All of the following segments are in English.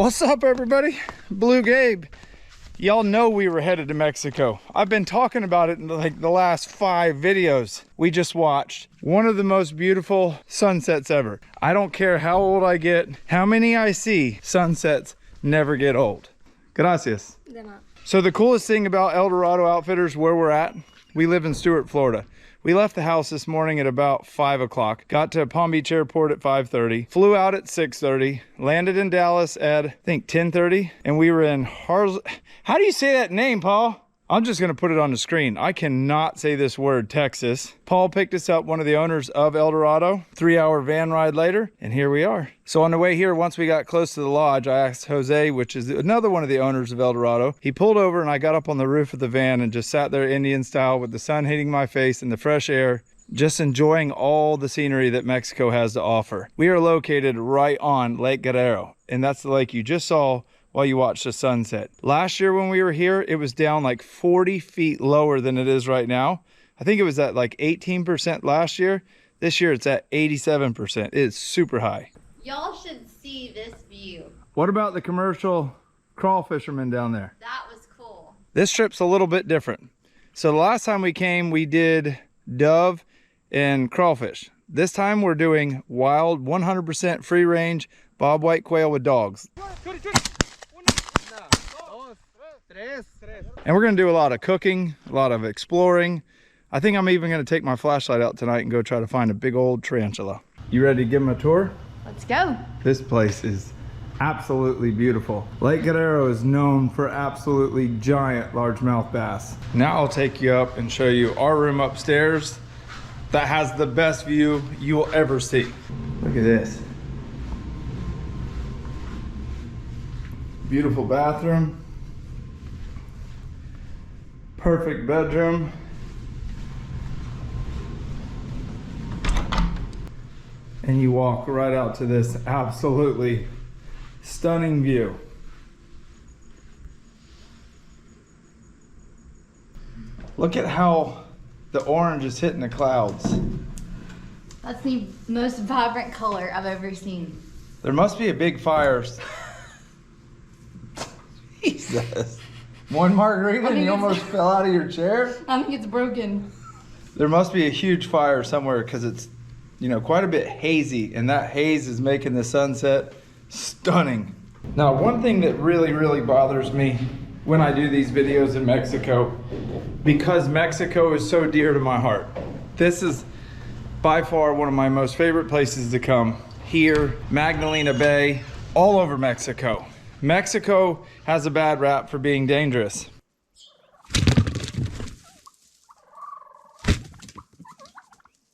What's up, everybody? BlueGabe. Y'all know we were headed to Mexico. I've been talking about it in like the last 5 videos we just watched. One of the most beautiful sunsets ever. I don't care how old I get, how many I see, sunsets never get old. Gracias. So the coolest thing about Dorado Outfitters, where we're at, we live in Stuart, Florida. We left the house this morning at about 5 o'clock, got to Palm Beach Airport at 5:30, flew out at 6:30, landed in Dallas at, I think, 10:30, and we were in how do you say that name, Paul? I'm just gonna put it on the screen. I cannot say this word, Texas. Paul picked us up, one of the owners of El Dorado, 3-hour van ride later, and here we are. So on the way here, once we got close to the lodge, I asked Jose, which is another one of the owners of El Dorado. He pulled over and I got up on the roof of the van and just sat there Indian style with the sun hitting my face and the fresh air, just enjoying all the scenery that Mexico has to offer. We are located right on Lake Guerrero, and that's the lake you just saw while you watch the sunset. Last year when we were here, it was down like 40 feet lower than it is right now. I think it was at like 18% last year. This year it's at 87%. It's super high. Y'all should see this view. What about the commercial crawfishermen down there? That was cool. This trip's a little bit different. So the last time we came, we did dove and crawfish. This time we're doing wild, 100% free range bobwhite quail with dogs. And we're gonna do a lot of cooking, a lot of exploring. I think I'm even gonna take my flashlight out tonight and go try to find a big old tarantula. You ready to give them a tour? Let's go. This place is absolutely beautiful. Lake Guerrero is known for absolutely giant largemouth bass. Now I'll take you up and show you our room upstairs that has the best view you will ever see. Look at this. Beautiful bathroom. Perfect bedroom. And you walk right out to this absolutely stunning view. Look at how the orange is hitting the clouds. That's the most vibrant color I've ever seen. There must be a big fire. Jesus. One margarita and you almost fell out of your chair? I think it's broken. There must be a huge fire somewhere because it's, you know, quite a bit hazy, and that haze is making the sunset stunning. Now, one thing that really bothers me when I do these videos in Mexico, because Mexico is so dear to my heart. This is by far one of my most favorite places to come. Here, Magdalena Bay, all over Mexico. Mexico has a bad rap for being dangerous.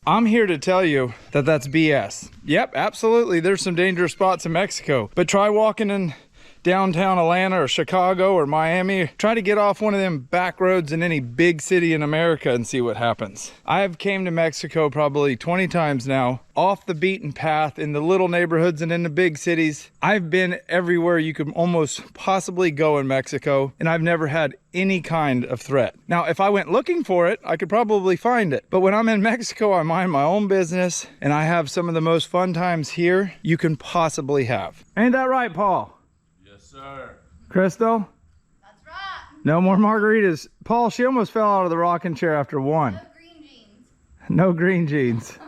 I'm here to tell you that that's BS. Yep, absolutely, there's some dangerous spots in Mexico, but try walking in downtown Atlanta or Chicago or Miami. Try to get off one of them back roads in any big city in America and see what happens. I've came to Mexico probably 20 times now, off the beaten path in the little neighborhoods and in the big cities. I've been everywhere you could almost possibly go in Mexico, and I've never had any kind of threat. Now, if I went looking for it, I could probably find it. But when I'm in Mexico, I mind my own business, and I have some of the most fun times here you can possibly have. Ain't that right, Paul? Sir. Crystal? That's right. No more margaritas. Paul, she almost fell out of the rocking chair after one. No green jeans. No green jeans.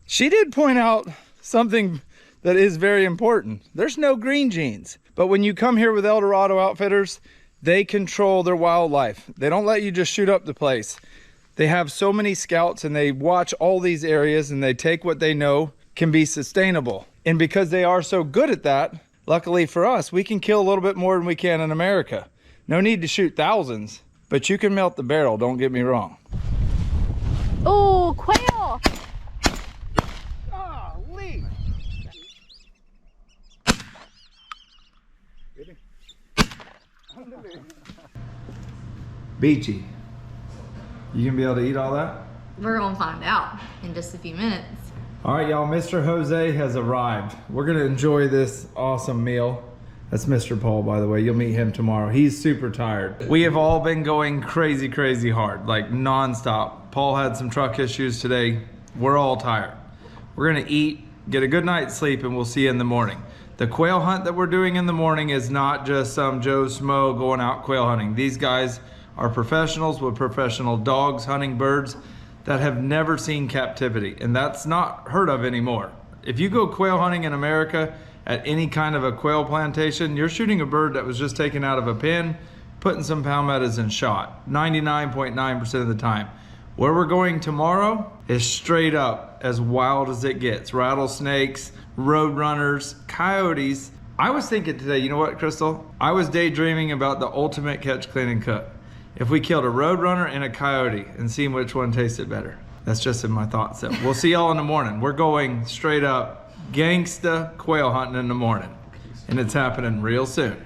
She did point out something that is very important. There's no green jeans. But when you come here with El Dorado Outfitters, they control their wildlife. They don't let you just shoot up the place. They have so many scouts and they watch all these areas and they take what they know can be sustainable. And because they are so good at that, luckily for us, we can kill a little bit more than we can in America. No need to shoot thousands, but you can melt the barrel, don't get me wrong. Oh, quail! Golly! Beachy. You gonna be able to eat all that? We're gonna find out in just a few minutes. All right, y'all, Mr. Jose has arrived. We're gonna enjoy this awesome meal. That's Mr. Paul, by the way. You'll meet him tomorrow. He's super tired. We have all been going crazy hard, like nonstop. Paul had some truck issues today. We're all tired. We're gonna eat, get a good night's sleep, and we'll see you in the morning. The quail hunt that we're doing in the morning is not just some Joe Smo going out quail hunting. These guys are professionals with professional dogs hunting birds that have never seen captivity, and that's not heard of anymore. If you go quail hunting in America at any kind of a quail plantation, you're shooting a bird that was just taken out of a pen, putting some palmettos and shot 99.9% of the time. Where we're going tomorrow is straight up as wild as it gets. Rattlesnakes, roadrunners, coyotes. I was thinking today, you know what, Crystal? I was daydreaming about the ultimate catch, clean, and cook. If we killed a roadrunner and a coyote and seen which one tasted better. That's just in my thoughts. So we'll see y'all in the morning. We're going straight up gangsta quail hunting in the morning. And it's happening real soon.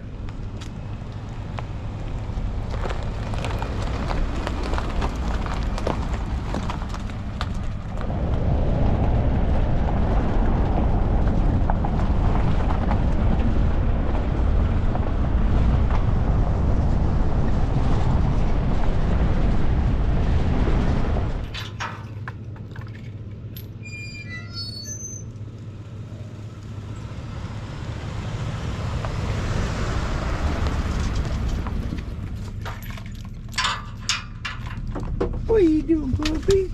What are you doing, puppy?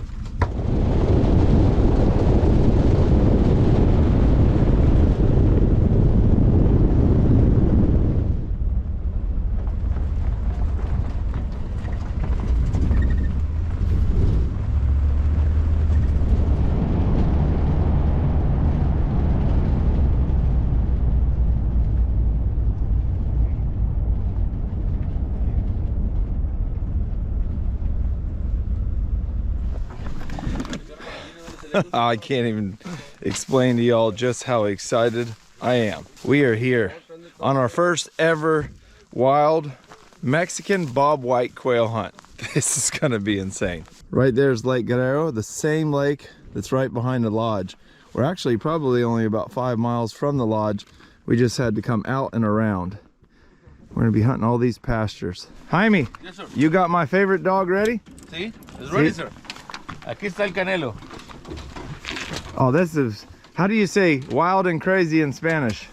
I can't even explain to y'all just how excited I am. We are here on our first ever wild Mexican bobwhite quail hunt. This is gonna be insane. Right there's Lake Guerrero, the same lake that's right behind the lodge. We're actually probably only about 5 miles from the lodge. We just had to come out and around. We're gonna be hunting all these pastures. Jaime, Yes, sir. you got my favorite dog ready? Sí, it's ready, sir. Aquí está el canelo. Oh, this is, how do you say wild and crazy in Spanish?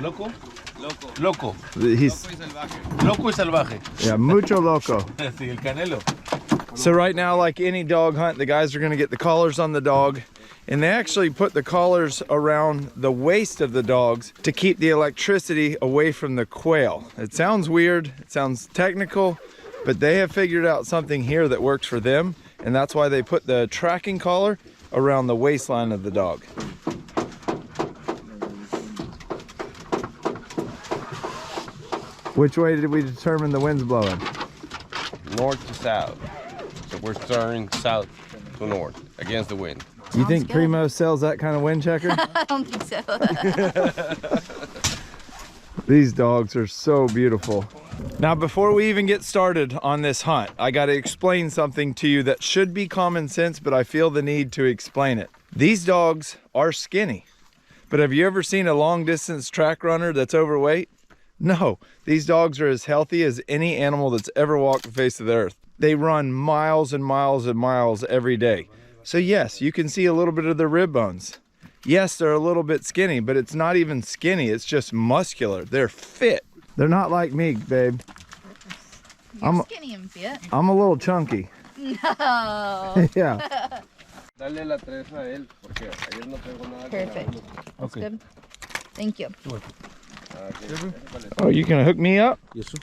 Loco? Loco. Loco. He's, Loco y salvaje. yeah, mucho loco. Sí, el canelo. So right now, like any dog hunt, the guys are gonna get the collars on the dog, and they actually put the collars around the waist of the dogs to keep the electricity away from the quail. It sounds weird, it sounds technical, but they have figured out something here that works for them, and that's why they put the tracking collar around the waistline of the dog. Which way did we determine the wind's blowing? North to south. So we're turning south to north against the wind. You think good. Primo sells that kind of wind checker? I don't think so. These dogs are so beautiful. Now, before we even get started on this hunt, I got to explain something to you that should be common sense, but I feel the need to explain it. These dogs are skinny, but have you ever seen a long distance track runner that's overweight? No, these dogs are as healthy as any animal that's ever walked the face of the earth. They run miles and miles and miles every day. So yes, you can see a little bit of their rib bones. Yes, they're a little bit skinny, but it's not even skinny, it's just muscular. They're fit. They're not like me, babe. You're skinny and fit. I'm a little chunky. No. Yeah. Dale la tres a él, porque ayer no tengo nada. Perfect. That's good. Thank you. Oh, you gonna hook me up? Yes, sir.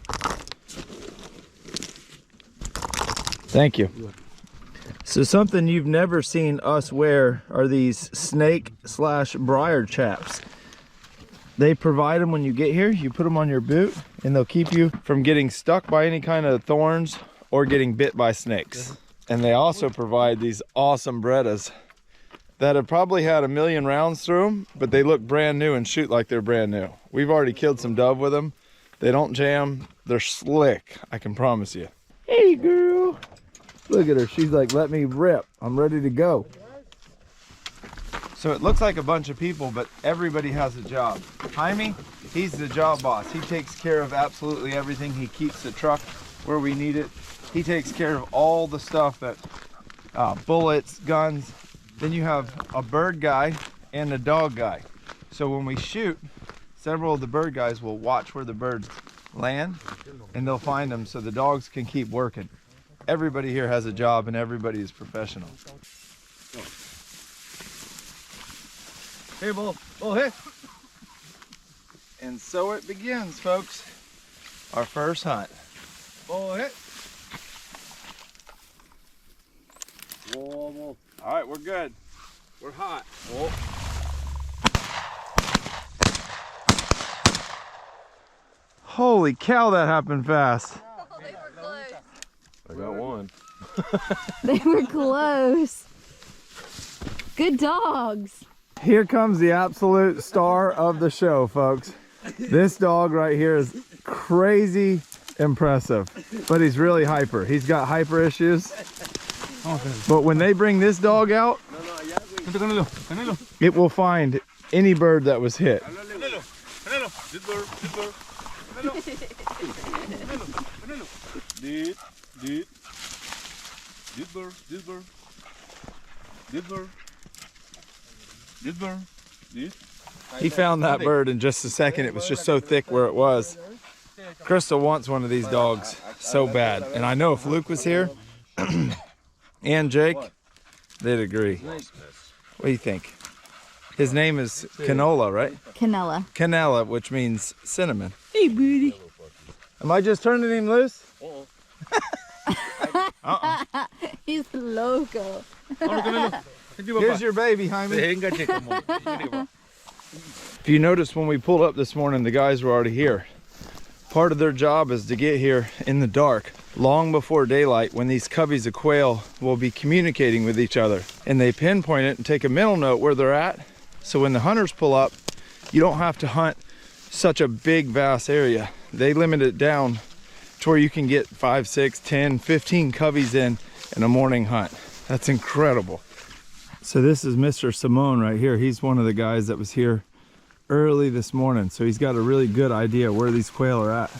Thank you. So something you've never seen us wear are these snake/briar chaps. They provide them when you get here. You put them on your boot and they'll keep you from getting stuck by any kind of thorns or getting bit by snakes. And they also provide these awesome Berettas that have probably had 1,000,000 rounds through them, but they look brand new and shoot like they're brand new. We've already killed some dove with them. They don't jam. They're slick, I can promise you. Hey girl. Look at her, she's like, let me rip. I'm ready to go. So it looks like a bunch of people, but everybody has a job. Jaime, he's the job boss. He takes care of absolutely everything. He keeps the truck where we need it. He takes care of all the stuff that, bullets, guns. Then you have a bird guy and a dog guy. So when we shoot, several of the bird guys will watch where the birds land and they'll find them so the dogs can keep working. Everybody here has a job and everybody is professional. Hey, Bull. Bull, hit. And so it begins, folks. Our first hunt. Bull, hit. Whoa, whoa. All right, we're good. We're hot. Whoa. Holy cow, that happened fast. Oh, they were close. I got one. They were close. Good dogs. Here comes the absolute star of the show, folks. This dog right here is crazy impressive, but he's really hyper. He's got hyper issues. But when they bring this dog out, it will find any bird that was hit. He found that bird in just a second. It was just so thick where it was. Crystal wants one of these dogs so bad. And I know if Luke was here and Jake, they'd agree. What do you think? His name is Canola, right? Canela. Canela, which means cinnamon. Hey, booty. Am I just turning him loose? He's loco. Here's your baby, Jaime. If you notice, when we pulled up this morning, the guys were already here. Part of their job is to get here in the dark, long before daylight, when these coveys of quail will be communicating with each other. And they pinpoint it and take a mental note where they're at. So when the hunters pull up, you don't have to hunt such a big, vast area. They limit it down to where you can get 5, 6, 10, 15 coveys in a morning hunt. That's incredible. So this is Mr. Simone right here. He's one of the guys that was here early this morning. So he's got a really good idea where these quail are at.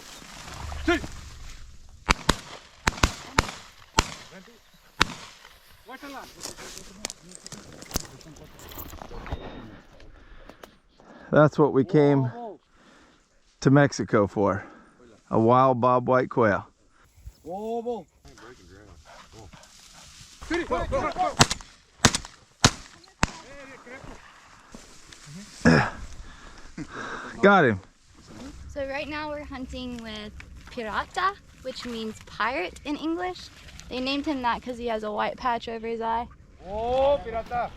That's what we came to Mexico for. A wild bobwhite quail. Got him. So right now we're hunting with Pirata, which means pirate in English. They named him that because he has a white patch over his eye. Oh, pirata.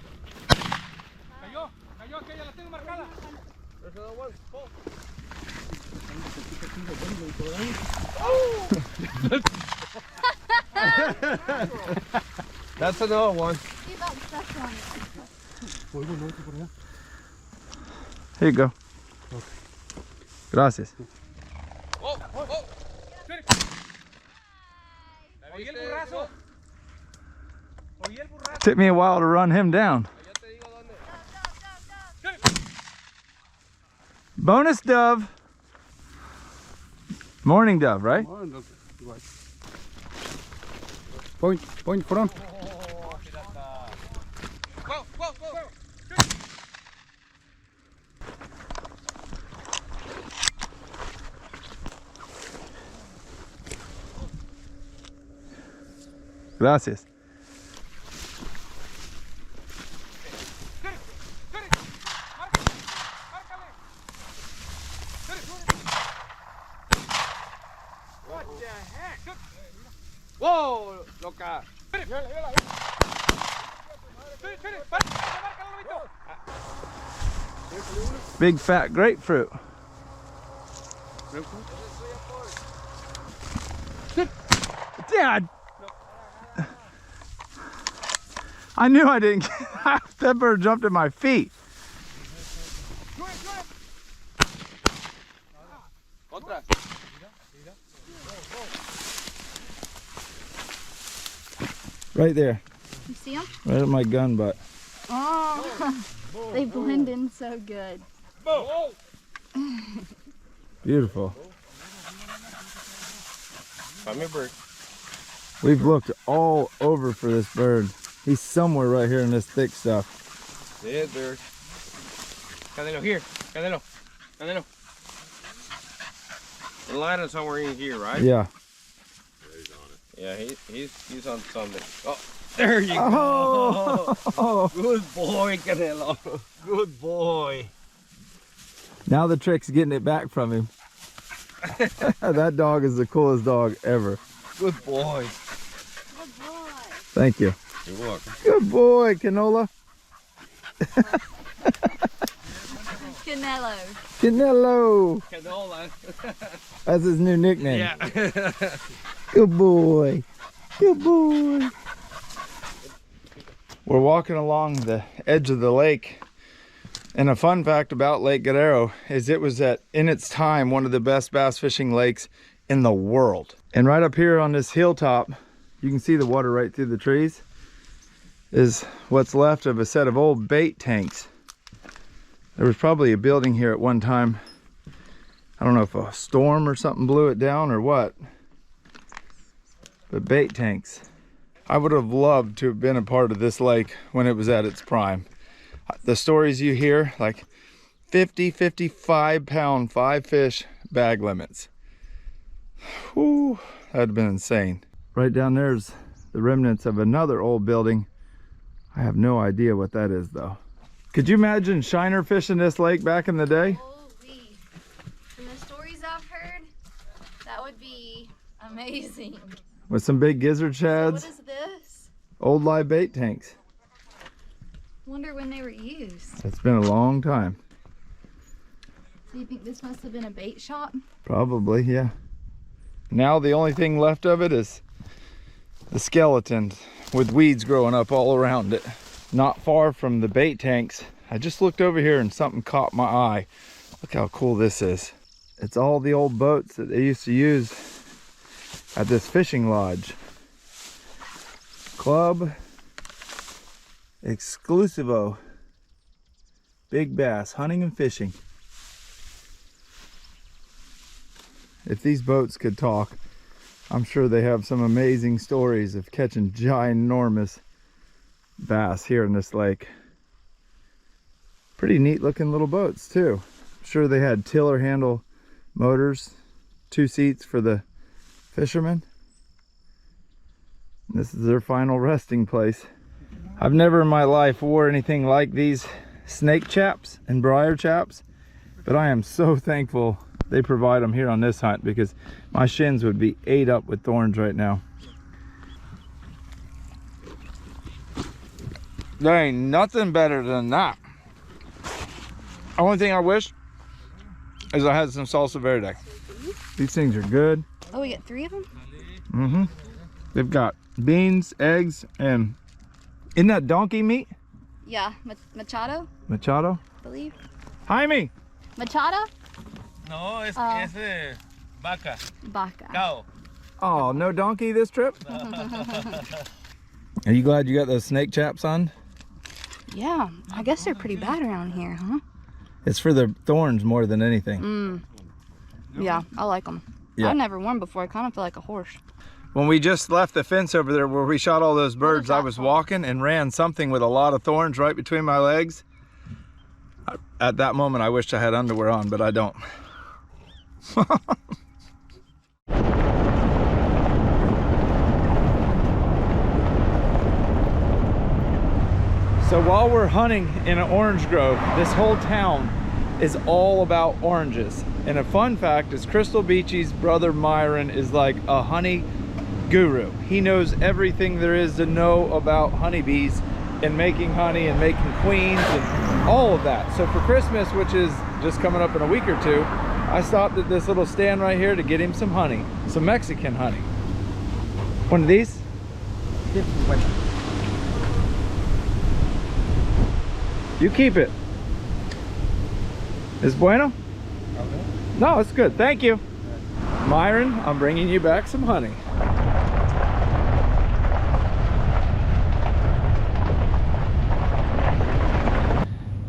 That's another one. He about stuck on it. Here you go. Gracias. Took me a while to run him down. Bonus dove. Morning dove, right? Point front. Gracias. Whoa, loca. Big fat grapefruit. Dad! I knew I didn't get that bird jumped at my feet. Right there. You see him? Right at my gun butt. Oh, they blend in so good. Beautiful. Come here, bird. We've looked all over for this bird. He's somewhere right here in this thick stuff. There, bird. Canelo here. Canelo. Canelo. The line somewhere in here, right? Yeah. Yeah, he's on something. Oh, there you go. Oh. Good boy, Canelo. Good boy. Now the trick's getting it back from him. That dog is the coolest dog ever. Good boy. Good boy. Thank you. You're welcome. Good boy, Canola. Canelo. Canelo. Canola. That's his new nickname. Yeah. Good boy. Good boy. We're walking along the edge of the lake. And a fun fact about Lake Guerrero is it was in its time, one of the best bass fishing lakes in the world. And right up here on this hilltop, you can see the water right through the trees, is what's left of a set of old bait tanks. There was probably a building here at one time. I don't know if a storm or something blew it down or what, but bait tanks. I would have loved to have been a part of this lake when it was at its prime. The stories you hear, like 50, 55 pound, 5 fish bag limits. Whew, that'd have been insane. Right down there's the remnants of another old building. I have no idea what that is though. Could you imagine shiner fishing this lake back in the day? Holy. From the stories I've heard, that would be amazing. With some big gizzard shads, What is this? old live bait tanks. Wonder when they were used. It's been a long time. So you think this must have been a bait shop? Probably, yeah. Now the only thing left of it is the skeleton with weeds growing up all around it. Not far from the bait tanks, I just looked over here and something caught my eye. Look how cool this is. It's all the old boats that they used to use at this fishing lodge. Club Exclusivo. Big bass, hunting and fishing. If these boats could talk, I'm sure they have some amazing stories of catching ginormous bass here in this lake. Pretty neat looking little boats too. I'm sure they had tiller handle motors, 2 seats for the fishermen. This is their final resting place. I've never in my life wore anything like these snake chaps and briar chaps, but I am so thankful they provide them here on this hunt because my shins would be ate up with thorns right now. There ain't nothing better than that. Only thing I wish is I had some salsa verde. These things are good. Oh, we got 3 of them? Mm-hmm. They've got beans, eggs, and isn't that donkey meat? Yeah, Machado, Machado? I believe. Jaime! Machado? No, es vaca. Baca. Cow. Oh, no donkey this trip? Are you glad you got those snake chaps on? Yeah, I guess they're pretty bad around here, huh? It's for the thorns more than anything. Yeah, I like them. Yeah. I've never worn before. I kind of feel like a horse. When we just left the fence over there where we shot all those birds, I was walking and ran something with a lot of thorns right between my legs. At that moment, I wished I had underwear on, but I don't. So while we're hunting in an orange grove, this whole town is all about oranges. And a fun fact is Crystal Beachy's brother Myron is like a honey guru. He knows everything there is to know about honeybees and making honey and making queens and all of that. So for Christmas, which is just coming up in a week or 2, I stopped at this little stand right here to get him some honey, some Mexican honey. One of these? You keep it. Is bueno? No, it's good. Thank you. Myron, I'm bringing you back some honey.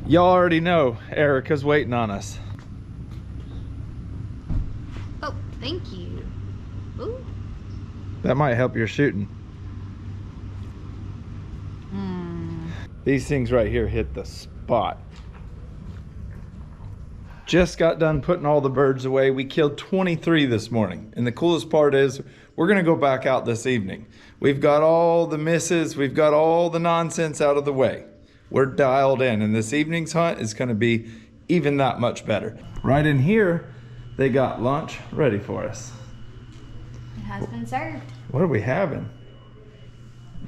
Y'all already know Erica's waiting on us. Oh, thank you. Ooh. That might help your shooting. These things right here hit the spot. Just got done putting all the birds away. We killed 23 this morning. And the coolest part is we're gonna go back out this evening. We've got all the misses, we've got all the nonsense out of the way. We're dialed in, and this evening's hunt is gonna be even that much better. Right in here, they got lunch ready for us. It has been served. What are we having?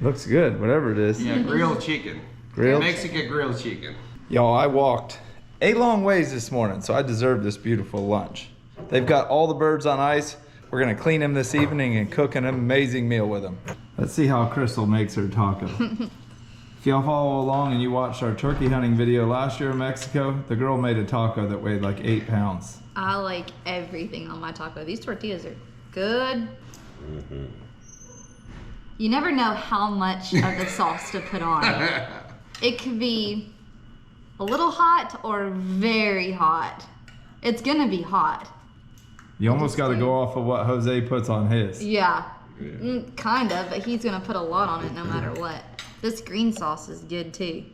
Looks good, whatever it is. Yeah, grilled chicken. Grilled? Mexican grilled chicken. Y'all, I walked a long ways this morning, so I deserve this beautiful lunch. They've got all the birds on ice. We're gonna clean them this evening and cook an amazing meal with them. Let's see how Crystal makes her taco. If y'all follow along and you watched our turkey hunting video last year in Mexico, the girl made a taco that weighed like 8 pounds. I like everything on my taco. These tortillas are good. You never know how much of the sauce to put on. It could be a little hot or very hot. It's gonna be hot. You almost got to go off of what Jose puts on his. Yeah, kind of, but he's gonna put a lot on it no matter what. This green sauce is good too.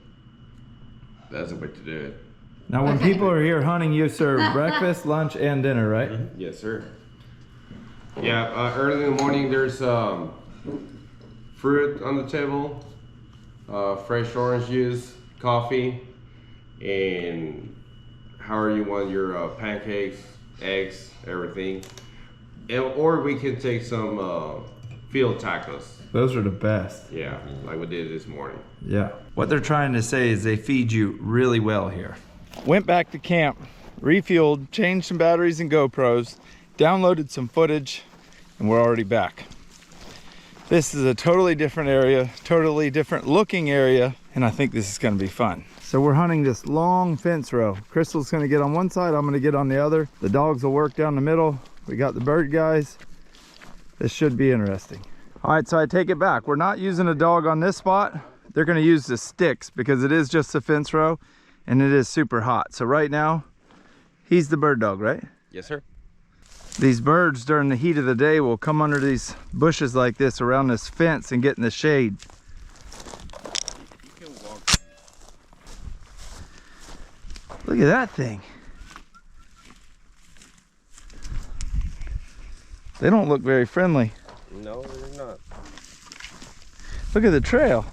That's the way to do it. Now when people are here hunting, you serve breakfast, lunch, and dinner, right? Yes, sir. Yeah, early in the morning there's fruit on the table, fresh orange juice, coffee, and however you want your pancakes, eggs, everything. Or we can take some field tacos. Those are the best. Yeah, like we did this morning. Yeah. What they're trying to say is they feed you really well here. Went back to camp, refueled, changed some batteries and GoPros, downloaded some footage, and we're already back. This is a totally different area, totally different looking area, and I think this is gonna be fun. So we're hunting this long fence row. Crystal's gonna get on one side, I'm gonna get on the other. The dogs will work down the middle. We got the bird guys. This should be interesting. All right, so I take it back. We're not using a dog on this spot. They're gonna use the sticks because it is just a fence row and it is super hot. So right now, he's the bird dog, right? Yes, sir. These birds during the heat of the day will come under these bushes like this around this fence and get in the shade. Look at that thing. They don't look very friendly. No, they're not. Look at the trail.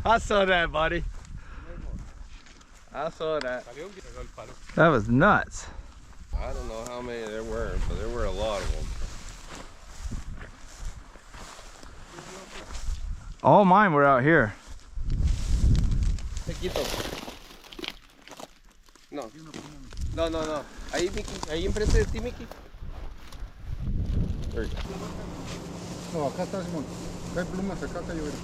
I saw that, buddy. I saw that. That was nuts. I don't know how many there were, but there were a lot of them. All mine were out here. No. No, no, no. Ahí, Mickey. Ahí enfrente de ti, Mickey. There you go. No, acá está, Simón. Acá hay plumas, acá está lloviendo.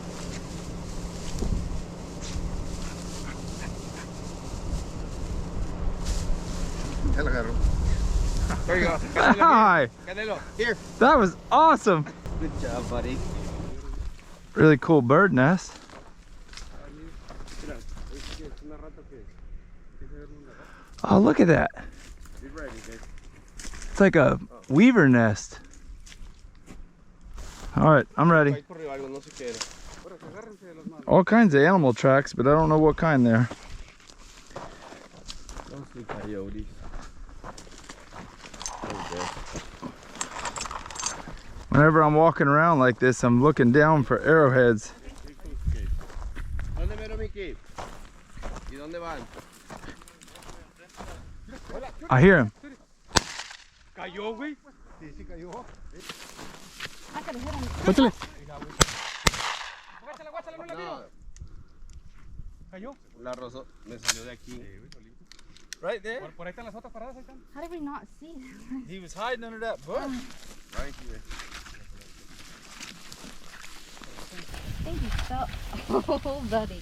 Ya la agarró. There you go. Hi. Canelo, here. That was awesome. Good job, buddy. Really cool bird nest. Oh, look at that. It's like a weaver nest. All right, I'm ready. All kinds of animal tracks, but I don't know what kind they're. Mostly coyotes. Whenever I'm walking around like this, I'm looking down for arrowheads. ¿Dónde mero, Mickey? ¿Y dónde van? I hear him. ¿Cayó, güey? Sí, sí cayó. I could have hit him. Pásale. Guáchala, guáchala, no la vio. ¿Cayó? La rozó. Me salió de aquí. Right there. Por ahí están las otras paradas, ahí están. How did we not see him? He was hiding under that bush. Right here. I think he fell. Oh, buddy.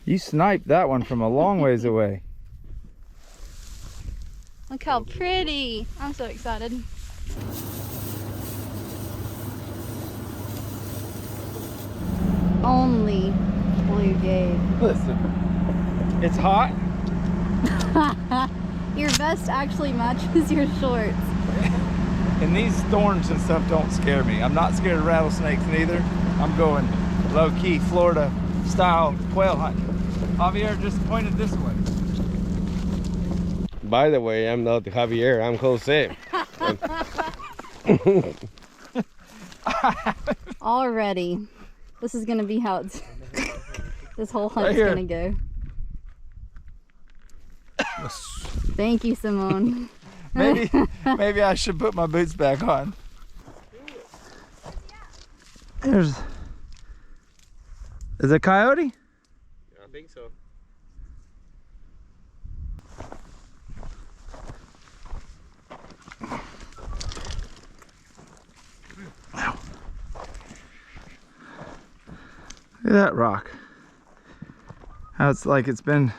You sniped that one from a long ways away. Look how pretty. I'm so excited. only BlueGabe. Listen, it's hot. Your vest actually matches your shorts. And these thorns and stuff don't scare me. I'm not scared of rattlesnakes neither. I'm going low-key Florida style quail hunting. Javier just pointed this way. By the way, I'm not Javier, I'm Jose. Already. This is gonna be how it's this whole hunt's Right gonna go. Thank you, Simone. Maybe I should put my boots back on. Is it a coyote? I think so. Look at that rock. How it's like it's been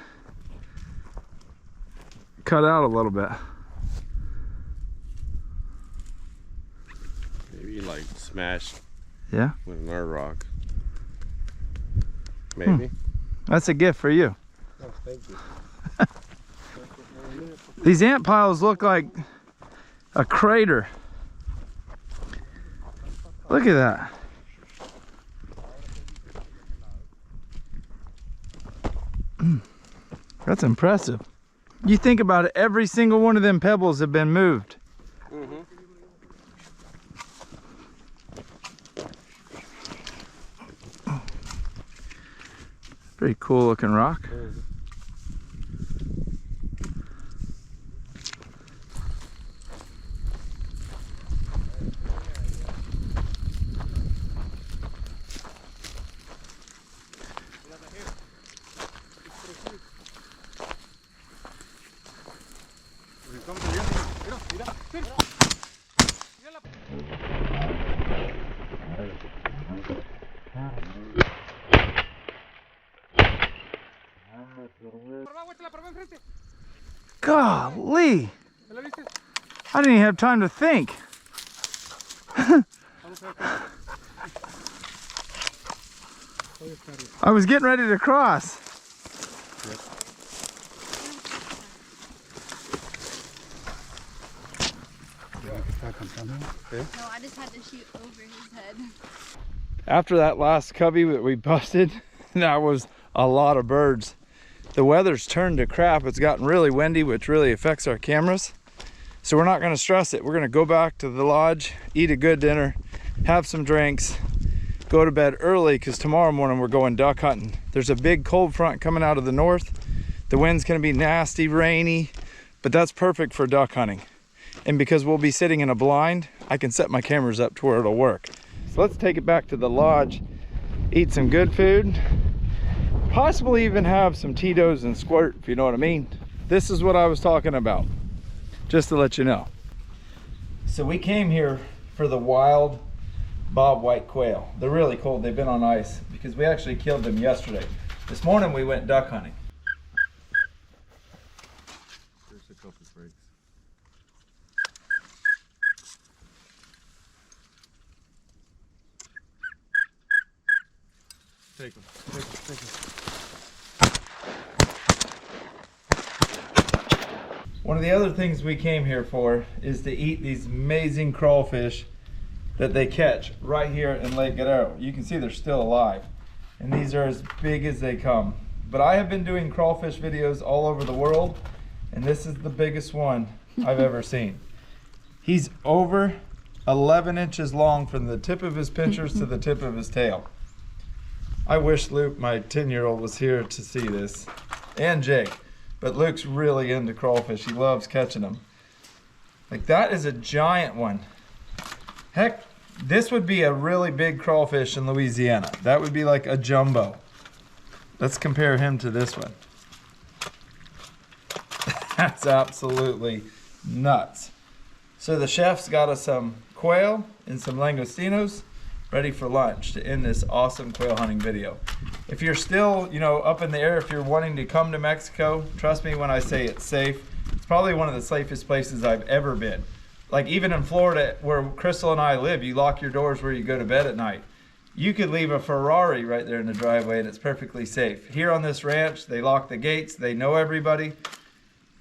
cut out a little bit. Maybe like smashed Yeah, with another rock. Maybe. that's a gift for you. Oh, thank you. These ant piles look like a crater. Look at that. That's impressive. You think about it, every single one of them pebbles have been moved. Mm-hmm. Pretty cool looking rock. Golly! I didn't even have time to think. I was getting ready to cross. No, I just had to shoot over his head. After that last cubby that we busted, that was a lot of birds. The weather's turned to crap. It's gotten really windy, which really affects our cameras. So we're not gonna stress it. We're gonna go back to the lodge, eat a good dinner, have some drinks, go to bed early because tomorrow morning we're going duck hunting. There's a big cold front coming out of the north. The wind's gonna be nasty, rainy, but that's perfect for duck hunting. And because we'll be sitting in a blind, I can set my cameras up to where it'll work. So let's take it back to the lodge, eat some good food, possibly even have some Tito's and squirt, if you know what I mean. This is what I was talking about, just to let you know. So we came here for the wild bobwhite quail. They're really cold. They've been on ice because we actually killed them yesterday. This morning we went duck hunting. There's a couple breaks. Take them, take them, take them. One of the other things we came here for is to eat these amazing crawfish that they catch right here in Lake Guerrero. You can see they're still alive, and these are as big as they come. But I have been doing crawfish videos all over the world, and this is the biggest one I've ever seen. He's over 11 inches long from the tip of his pinchers to the tip of his tail. I wish Luke, my 10-year-old, was here to see this, and Jake. But Luke's really into crawfish. He loves catching them. Like, that is a giant one. Heck, this would be a really big crawfish in Louisiana. That would be like a jumbo. Let's compare him to this one. That's absolutely nuts. So the chef's got us some quail and some langostinos ready for lunch to end this awesome quail hunting video. If you're still, up in the air, if you're wanting to come to Mexico, trust me when I say it's safe. It's probably one of the safest places I've ever been. Like, even in Florida, where Crystal and I live, you lock your doors where you go to bed at night. You could leave a Ferrari right there in the driveway and it's perfectly safe. Here on this ranch, they lock the gates, they know everybody.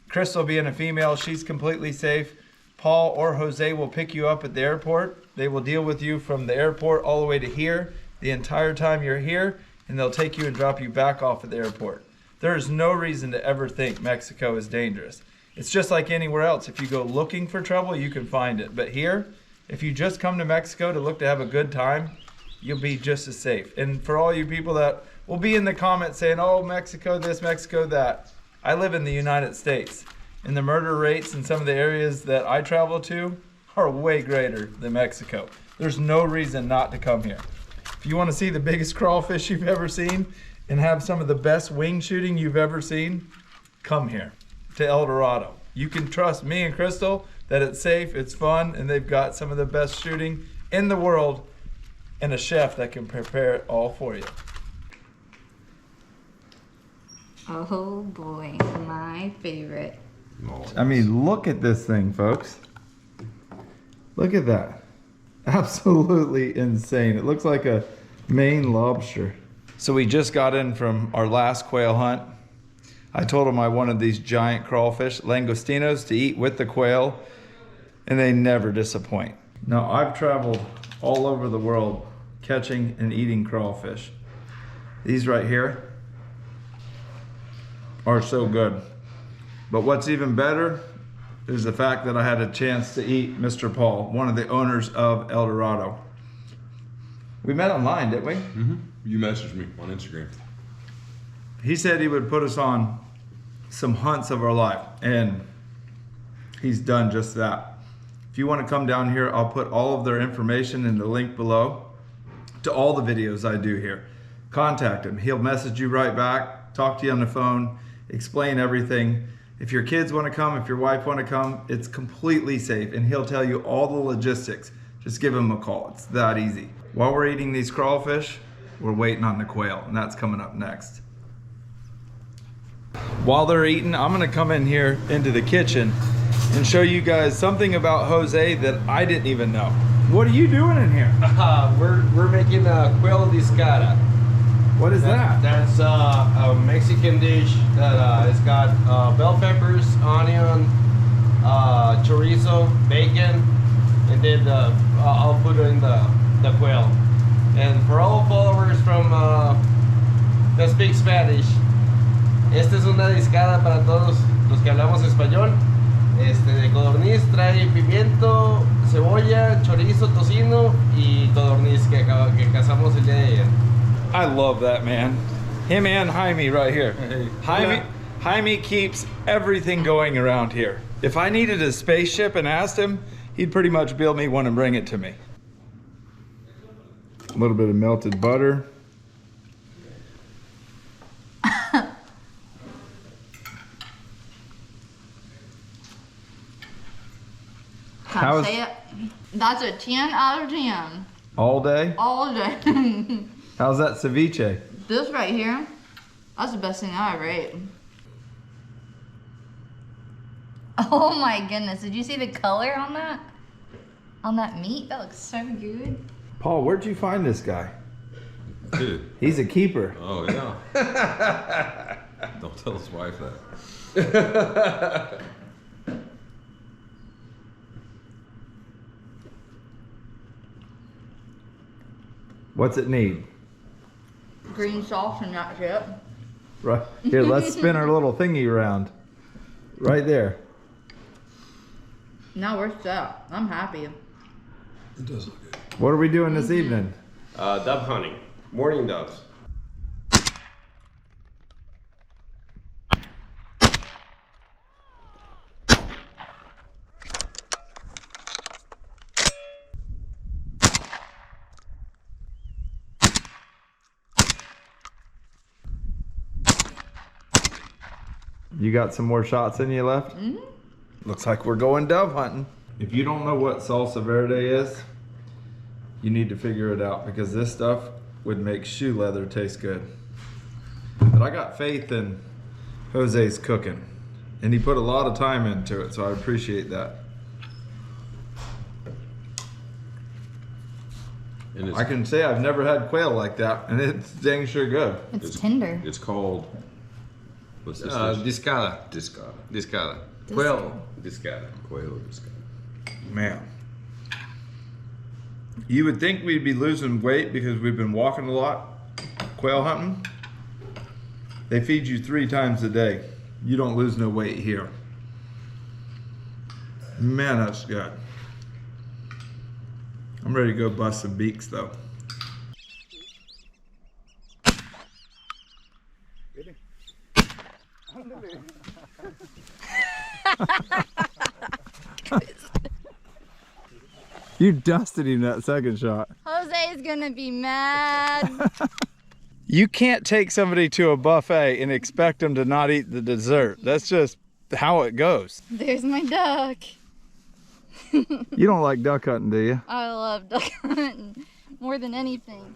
Crystal being a female, she's completely safe. Paul or Jose will pick you up at the airport. They will deal with you from the airport all the way to here, the entire time you're here, and they'll take you and drop you back off at the airport. There is no reason to ever think Mexico is dangerous. It's just like anywhere else. If you go looking for trouble, you can find it. But here, if you just come to Mexico to look to have a good time, you'll be just as safe. And for all you people that will be in the comments saying, oh, Mexico this, Mexico that, I live in the United States. And the murder rates in some of the areas that I travel to are way greater than Mexico. There's no reason not to come here. If you want to see the biggest crawfish you've ever seen and have some of the best wing shooting you've ever seen, come here to El Dorado. You can trust me and Crystal that it's safe, it's fun, and they've got some of the best shooting in the world and a chef that can prepare it all for you. Oh boy, my favorite. I mean, look at this thing, folks. Look at that. Absolutely insane. It looks like a Maine lobster. So we just got in from our last quail hunt. I told them I wanted these giant crawfish, Langostinos, to eat with the quail, and they never disappoint. Now, I've traveled all over the world catching and eating crawfish. These right here are so good. But what's even better is the fact that I had a chance to eat Mr. Paul, one of the owners of El Dorado. We met online, didn't we? Mm-hmm. You messaged me on Instagram. He said he would put us on some hunts of our life, and he's done just that. If you want to come down here, I'll put all of their information in the link below to all the videos I do here. Contact him. He'll message you right back, talk to you on the phone, explain everything. If your kids want to come, if your wife want to come, it's completely safe, and he'll tell you all the logistics. Just give him a call. It's that easy. While we're eating these crawfish, we're waiting on the quail, and that's coming up next. While they're eating, I'm gonna come in here into the kitchen and show you guys something about Jose that I didn't even know. What are you doing in here? We're making a quail discara. What is that? That's a Mexican dish that it's got bell peppers, onion, chorizo, bacon, and then I'll put it in the quail. And for all followers from that speak Spanish, esta es una discada para todos los que hablamos español. De Codorniz, trae pimiento, cebolla, chorizo, tocino y Codorniz que cazamos el día de ayer. I love that, man. Him and Jaime right here. Hey. Jaime keeps everything going around here. If I needed a spaceship and asked him, he'd pretty much build me one and bring it to me. A little bit of melted butter. How is- Say it. That's a 10 out of 10. All day? All day. How's that ceviche? This right here, that's the best thing I ever ate. Oh my goodness, did you see the color on that? On that meat? That looks so good. Paul, where'd you find this guy? Dude. He's a keeper. Oh, yeah. Don't tell his wife that. What's it need? Green sauce and that shit. Right here, let's spin our little thingy around. Right there. Now we're set. I'm happy. It does look good. What are we doing this evening? Dove hunting, morning doves. You got some more shots in you left? Mm-hmm. Looks like we're going dove hunting. If you don't know what salsa verde is, you need to figure it out, because this stuff would make shoe leather taste good. But I got faith in Jose's cooking, and he put a lot of time into it, so I appreciate that. And it's, I can say I've never had quail like that, and it's dang sure good. It's tender. it's called, what's this? dish? Discada. Discada. Discada. Quail. Discada. Quail discada. Man. You would think we'd be losing weight because we've been walking a lot, quail hunting. They feed you 3 times a day. You don't lose no weight here. Man, that's good. I'm ready to go bust some beaks though. You dusted him that second shot. Jose's gonna be mad. You can't take somebody to a buffet and expect them to not eat the dessert. That's just how it goes. There's my duck. You don't like duck hunting, do you? I love duck hunting more than anything.